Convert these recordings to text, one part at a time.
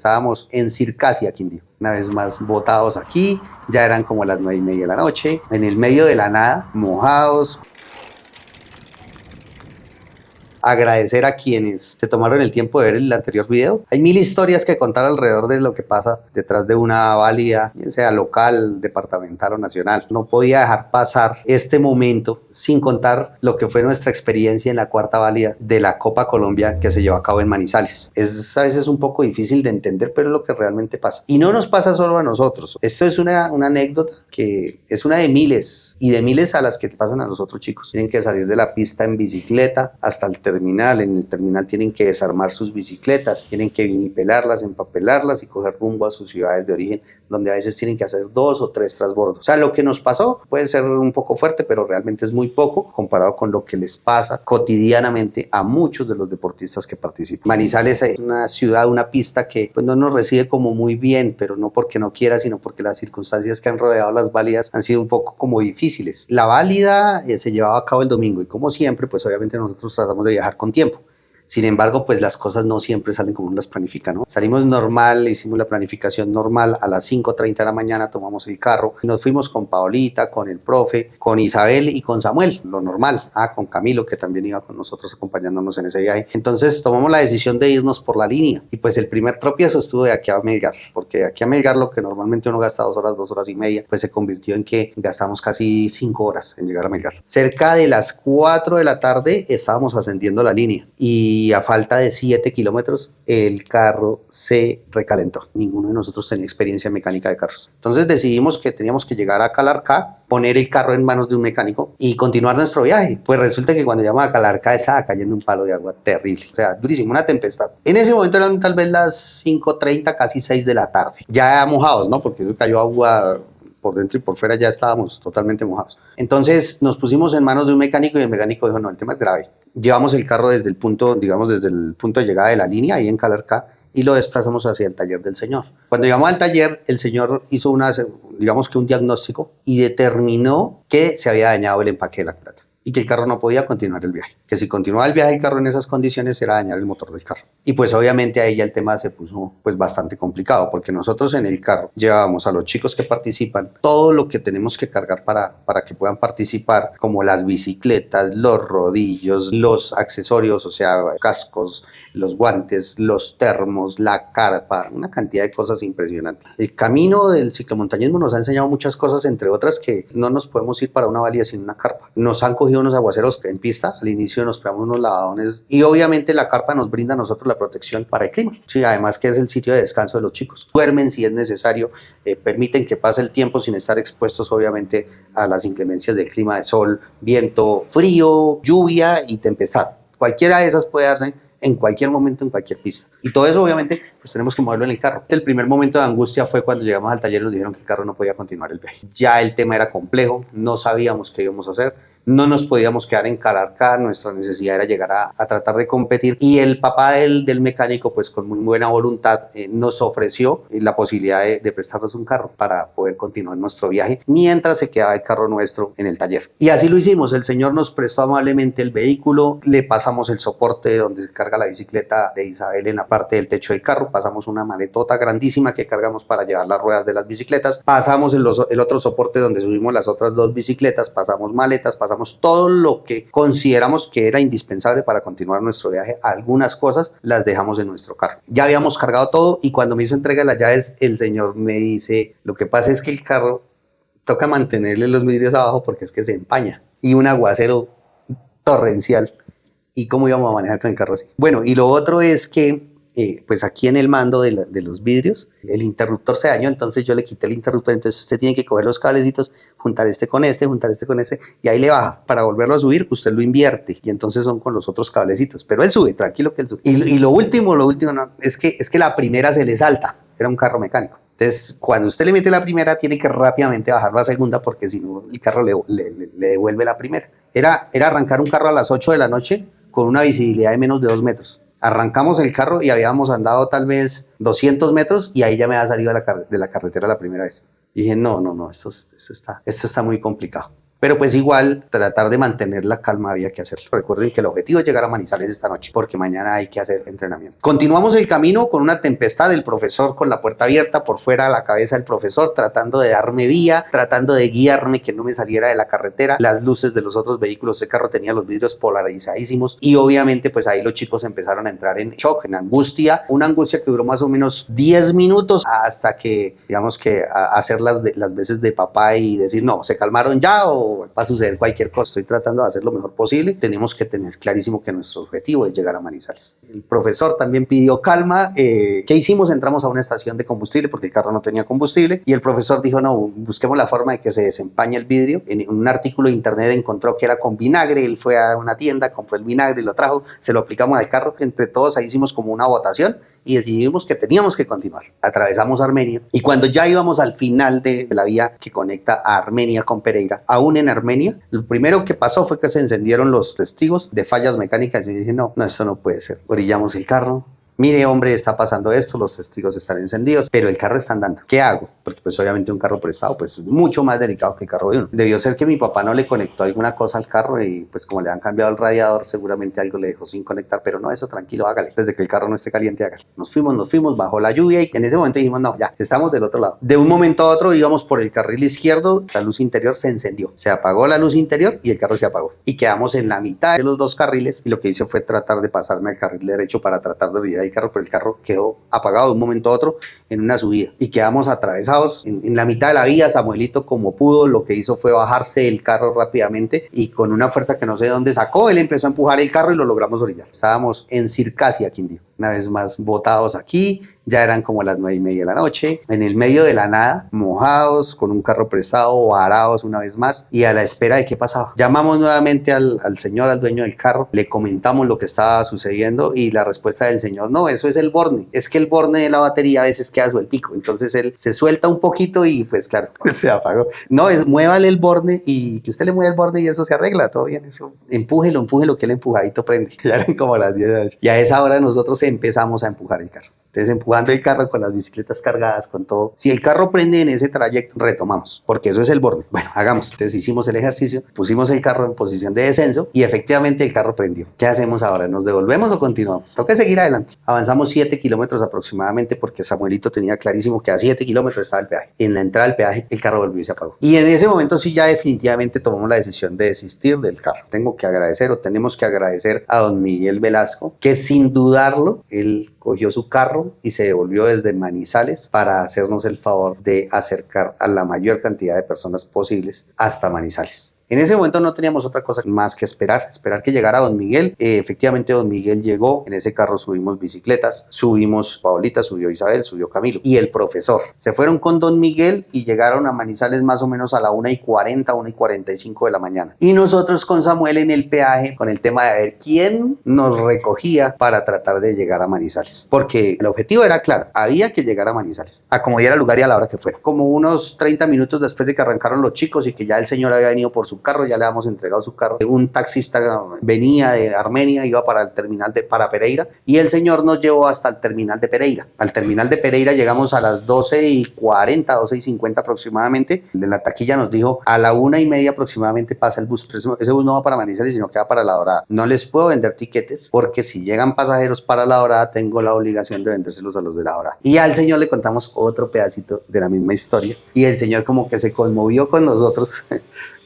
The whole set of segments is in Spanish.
Estábamos en Circasia, Quindío, una vez más botados aquí, ya eran como las 9:30 de la noche, en el medio de la nada, mojados. Agradecer a quienes se tomaron el tiempo de ver el anterior video. Hay mil historias que contar alrededor de lo que pasa detrás de una válida, bien sea local, departamental o nacional. No podía dejar pasar este momento sin contar lo que fue nuestra experiencia en la cuarta válida de la Copa Colombia que se llevó a cabo en Manizales. Es a veces un poco difícil de entender, pero es lo que realmente pasa. Y no nos pasa solo a nosotros. Esto es una anécdota que es una de miles y de miles a las que pasan a los otros chicos. Tienen que salir de la pista en bicicleta hasta el terminal. En el terminal tienen que desarmar sus bicicletas, tienen que vinipelarlas, empapelarlas y coger rumbo a sus ciudades de origen, donde a veces tienen que hacer 2 o 3 transbordos. O sea, lo que nos pasó puede ser un poco fuerte, pero realmente es muy poco comparado con lo que les pasa cotidianamente a muchos de los deportistas que participan. Manizales es una ciudad, una pista que pues, no nos recibe como muy bien, pero no porque no quiera, sino porque las circunstancias que han rodeado las válidas han sido un poco como difíciles. La válida se llevaba a cabo el domingo y como siempre, pues obviamente nosotros tratamos de viajar con tiempo. Sin embargo, pues las cosas no siempre salen como uno las planifica, ¿no? Salimos normal, hicimos la planificación normal, a las 5:30 de la mañana tomamos el carro y nos fuimos con Paolita, con el profe, con Isabel y con Samuel, lo normal, con Camilo, que también iba con nosotros acompañándonos en ese viaje. Entonces tomamos la decisión de irnos por la línea y pues el primer tropiezo estuvo de aquí a Melgar, porque de aquí a Melgar lo que normalmente uno gasta 2 horas, 2 horas y media, pues se convirtió en que gastamos casi 5 horas en llegar a Melgar. Cerca de las 4 de la tarde estábamos ascendiendo la línea y a falta de 7 kilómetros el carro se recalentó. Ninguno de nosotros tenía experiencia mecánica de carros. Entonces decidimos que teníamos que llegar a Calarcá, poner el carro en manos de un mecánico y continuar nuestro viaje. Pues resulta que cuando llegamos a Calarcá estaba cayendo un palo de agua terrible. O sea, durísimo, una tempestad. En ese momento eran tal vez las 5:30, casi 6 de la tarde. Ya mojados, ¿no? Porque eso cayó agua por dentro y por fuera, ya estábamos totalmente mojados. Entonces nos pusimos en manos de un mecánico y el mecánico dijo, no, el tema es grave. Llevamos el carro desde el punto, digamos, desde el punto de llegada de la línea, ahí en Calarcá, y lo desplazamos hacia el taller del señor. Cuando llegamos al taller, el señor hizo digamos que un diagnóstico y determinó que se había dañado el empaque de la culata y que el carro no podía continuar el viaje, que si continuaba el viaje el carro en esas condiciones era dañar el motor del carro. Y pues obviamente ahí ya el tema se puso pues bastante complicado, porque nosotros en el carro llevábamos a los chicos que participan todo lo que tenemos que cargar para que puedan participar, como las bicicletas, los rodillos, los accesorios, o sea, cascos, los guantes, los termos, la carpa, una cantidad de cosas impresionantes. El camino del ciclomontañismo nos ha enseñado muchas cosas, entre otras que no nos podemos ir para una valía sin una carpa. Nos han cogido unos aguaceros en pista, al inicio nos pegamos unos lavadones y obviamente la carpa nos brinda a nosotros la protección para el clima. Sí, además que es el sitio de descanso de los chicos. Duermen si es necesario, permiten que pase el tiempo sin estar expuestos obviamente a las inclemencias del clima de sol, viento, frío, lluvia y tempestad. Cualquiera de esas puede darse en cualquier momento, en cualquier pista. Y todo eso, obviamente, pues tenemos que moverlo en el carro. El primer momento de angustia fue cuando llegamos al taller y nos dijeron que el carro no podía continuar el viaje. Ya el tema era complejo, no sabíamos qué íbamos a hacer, no nos podíamos quedar en Calarcá, nuestra necesidad era llegar a tratar de competir. Y el papá del mecánico, pues con muy buena voluntad, nos ofreció la posibilidad de prestarnos un carro para poder continuar nuestro viaje mientras se quedaba el carro nuestro en el taller. Y así lo hicimos, el señor nos prestó amablemente el vehículo, le pasamos el soporte donde se carga la bicicleta de Isabel en la parte del techo del carro, pasamos una maletota grandísima que cargamos para llevar las ruedas de las bicicletas, pasamos el otro soporte donde subimos las otras 2 bicicletas, pasamos maletas, pasamos todo lo que consideramos que era indispensable para continuar nuestro viaje. Algunas cosas las dejamos en nuestro carro. Ya habíamos cargado todo y cuando me hizo entrega de las llaves, el señor me dice, lo que pasa es que el carro toca mantenerle los vidrios abajo porque es que se empaña y un aguacero torrencial. ¿Y cómo íbamos a manejar con el carro así? Bueno, y lo otro es que pues aquí en el mando de los vidrios, el interruptor se dañó, entonces yo le quité el interruptor, entonces usted tiene que coger los cablecitos, juntar este con este, y ahí le baja. Para volverlo a subir, usted lo invierte, y entonces son con los otros cablecitos, pero él sube, tranquilo que él sube. Y lo último no, es que la primera se le salta, era un carro mecánico. Entonces, cuando usted le mete la primera, tiene que rápidamente bajar la segunda, porque si no, el carro le devuelve la primera. Era arrancar un carro a las 8 de la noche con una visibilidad de menos de 2 metros. Arrancamos el carro y habíamos andado tal vez 200 metros y ahí ya me había salido de la carretera la primera vez. Y dije, no, esto está muy complicado. pero pues igual tratar de mantener la calma había que hacerlo. Recuerden que el objetivo es llegar a Manizales esta noche, porque mañana hay que hacer entrenamiento. Continuamos el camino con una tempestad, el profesor con la puerta abierta, por fuera la cabeza del profesor, tratando de darme vía, tratando de guiarme que no me saliera de la carretera, las luces de los otros vehículos, ese carro tenía los vidrios polarizadísimos y obviamente pues ahí los chicos empezaron a entrar en shock, en angustia, una angustia que duró más o menos 10 minutos hasta que, digamos que hacer las veces de papá y decir no, se calmaron ya o va a suceder cualquier cosa. Estoy tratando de hacer lo mejor posible. Tenemos que tener clarísimo que nuestro objetivo es llegar a Manizales. El profesor también pidió calma. ¿Qué hicimos? Entramos a una estación de combustible porque el carro no tenía combustible y el profesor dijo no, busquemos la forma de que se desempañe el vidrio. En un artículo de internet encontró que era con vinagre. Él fue a una tienda, compró el vinagre, lo trajo, se lo aplicamos al carro. Entre todos ahí hicimos como una votación y decidimos que teníamos que continuar. Atravesamos Armenia y cuando ya íbamos al final de la vía que conecta a Armenia con Pereira, aún en Armenia, lo primero que pasó fue que se encendieron los testigos de fallas mecánicas y dije, no, esto no puede ser. Orillamos el carro. Mire, hombre, está pasando esto, los testigos están encendidos, pero el carro está andando. ¿Qué hago? Porque pues obviamente un carro prestado pues es mucho más delicado que el carro de uno. Debió ser que mi papá no le conectó alguna cosa al carro y pues como le han cambiado el radiador, seguramente algo le dejó sin conectar, pero no, eso tranquilo, hágale. Desde que el carro no esté caliente, hágale. Nos fuimos, bajó la lluvia y en ese momento dijimos, no, ya, estamos del otro lado. De un momento a otro íbamos por el carril izquierdo, la luz interior se encendió. Se apagó la luz interior y el carro se apagó. Y quedamos en la mitad de los dos carriles y lo que hice fue tratar de pasarme al carril derecho para tratar de olvidar el carro, pero el carro quedó apagado de un momento a otro en una subida y quedamos atravesados en la mitad de la vía. Samuelito, como pudo, lo que hizo fue bajarse el carro rápidamente y con una fuerza que no sé de dónde sacó, él empezó a empujar el carro y lo logramos orillar. Estábamos en Circasia, Quindío, una vez más botados aquí, ya eran como las 9:30 de la noche, en el medio de la nada, mojados, con un carro prestado, varados una vez más y a la espera de qué pasaba. Llamamos nuevamente al señor, al dueño del carro, le comentamos lo que estaba sucediendo y la respuesta del señor, no, eso es el borne, es que el borne de la batería a veces queda sueltico, entonces él se suelta un poquito y pues claro, se apagó. No, muévale el borne y que usted le mueve el borne y eso se arregla, todo bien, eso, empújelo, que el empujadito prende. Ya eran como las 10 de la noche y a esa hora nosotros empezamos a empujar el carro. Entonces empujando el carro con las bicicletas cargadas, con todo. Si el carro prende en ese trayecto, retomamos, porque eso es el borde. Bueno, hagamos. Entonces hicimos el ejercicio, pusimos el carro en posición de descenso y efectivamente el carro prendió. ¿Qué hacemos ahora? ¿Nos devolvemos o continuamos? Toca seguir adelante. Avanzamos 7 kilómetros aproximadamente porque Samuelito tenía clarísimo que a 7 kilómetros estaba el peaje. En la entrada del peaje el carro volvió y se apagó. Y en ese momento sí ya definitivamente tomamos la decisión de desistir del carro. Tengo que agradecer o tenemos que agradecer a don Miguel Velasco, que sin dudarlo, él cogió su carro y se devolvió desde Manizales para hacernos el favor de acercar a la mayor cantidad de personas posibles hasta Manizales. En ese momento no teníamos otra cosa más que esperar que llegara don Miguel. Efectivamente, don Miguel llegó. En ese carro subimos bicicletas, subimos Paolita, subió Isabel, subió Camilo y el profesor. Se fueron con don Miguel y llegaron a Manizales más o menos a la 1:40, 1:45 de la mañana. Y nosotros con Samuel en el peaje, con el tema de ver quién nos recogía para tratar de llegar a Manizales. Porque el objetivo era claro, había que llegar a Manizales, a como diera lugar y a la hora que fuera. Como unos 30 minutos después de que arrancaron los chicos y que ya el señor había venido por su carro, ya le habíamos entregado su carro. Un taxista venía de Armenia, iba para el terminal para Pereira y el señor nos llevó hasta el terminal de Pereira. Al terminal de Pereira llegamos a las 12:40, 12:50 aproximadamente. De la taquilla nos dijo a la 1:30 aproximadamente pasa el bus. Pero ese bus no va para Manizales, sino que va para La Dorada. No les puedo vender tiquetes porque si llegan pasajeros para La Dorada tengo la obligación de vendérselos a los de La Dorada. Y al señor le contamos otro pedacito de la misma historia y el señor como que se conmovió con nosotros.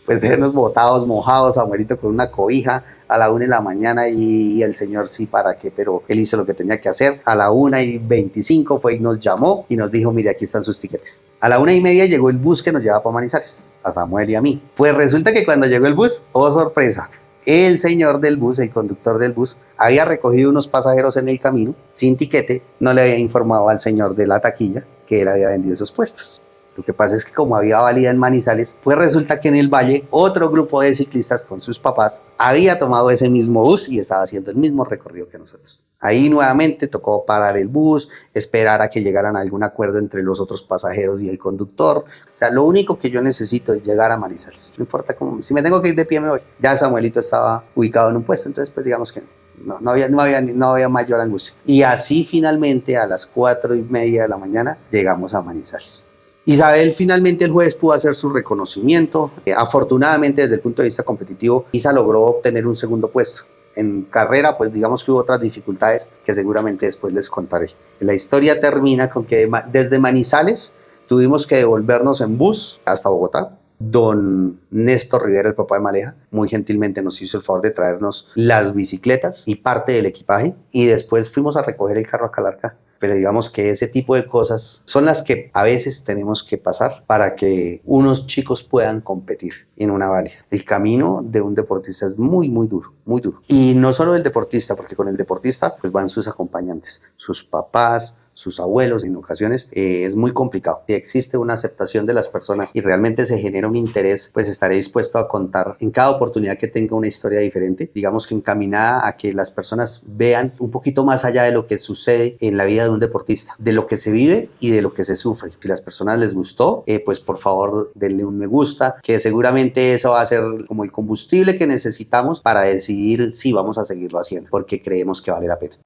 Pues dejarnos botados, mojados, Samuelito con una cobija a la 1 de la mañana y el señor sí, ¿para qué? Pero él hizo lo que tenía que hacer. A la 1:25 fue y nos llamó y nos dijo, mire, aquí están sus tiquetes. A la 1:30 llegó el bus que nos llevaba para Manizales, a Samuel y a mí. Pues resulta que cuando llegó el bus, oh sorpresa, el señor del bus, el conductor del bus, había recogido unos pasajeros en el camino sin tiquete, no le había informado al señor de la taquilla que él había vendido esos puestos. Lo que pasa es que como había valía en Manizales, pues resulta que en el Valle otro grupo de ciclistas con sus papás había tomado ese mismo bus y estaba haciendo el mismo recorrido que nosotros. Ahí nuevamente tocó parar el bus, esperar a que llegaran a algún acuerdo entre los otros pasajeros y el conductor. O sea, lo único que yo necesito es llegar a Manizales. No importa cómo, si me tengo que ir de pie me voy. Ya Samuelito estaba ubicado en un puesto, entonces pues digamos que no había mayor angustia. Y así finalmente a las 4:30 de la mañana llegamos a Manizales. Isabel finalmente el jueves pudo hacer su reconocimiento. Afortunadamente desde el punto de vista competitivo, Isa logró obtener un segundo puesto. En carrera, pues digamos que hubo otras dificultades que seguramente después les contaré. La historia termina con que desde Manizales tuvimos que devolvernos en bus hasta Bogotá. Don Néstor Rivera, el papá de Maleja, muy gentilmente nos hizo el favor de traernos las bicicletas y parte del equipaje y después fuimos a recoger el carro a Calarcá. Pero digamos que ese tipo de cosas son las que a veces tenemos que pasar para que unos chicos puedan competir en una válida. El camino de un deportista es muy, muy duro, muy duro. Y no solo el deportista, porque con el deportista pues van sus acompañantes, sus papás, sus abuelos. En ocasiones es muy complicado. Si existe una aceptación de las personas y realmente se genera un interés, pues estaré dispuesto a contar en cada oportunidad que tenga una historia diferente, digamos que encaminada a que las personas vean un poquito más allá de lo que sucede en la vida de un deportista, de lo que se vive y de lo que se sufre. Si a las personas les gustó, pues por favor denle un me gusta, que seguramente eso va a ser como el combustible que necesitamos para decidir si vamos a seguirlo haciendo, porque creemos que vale la pena.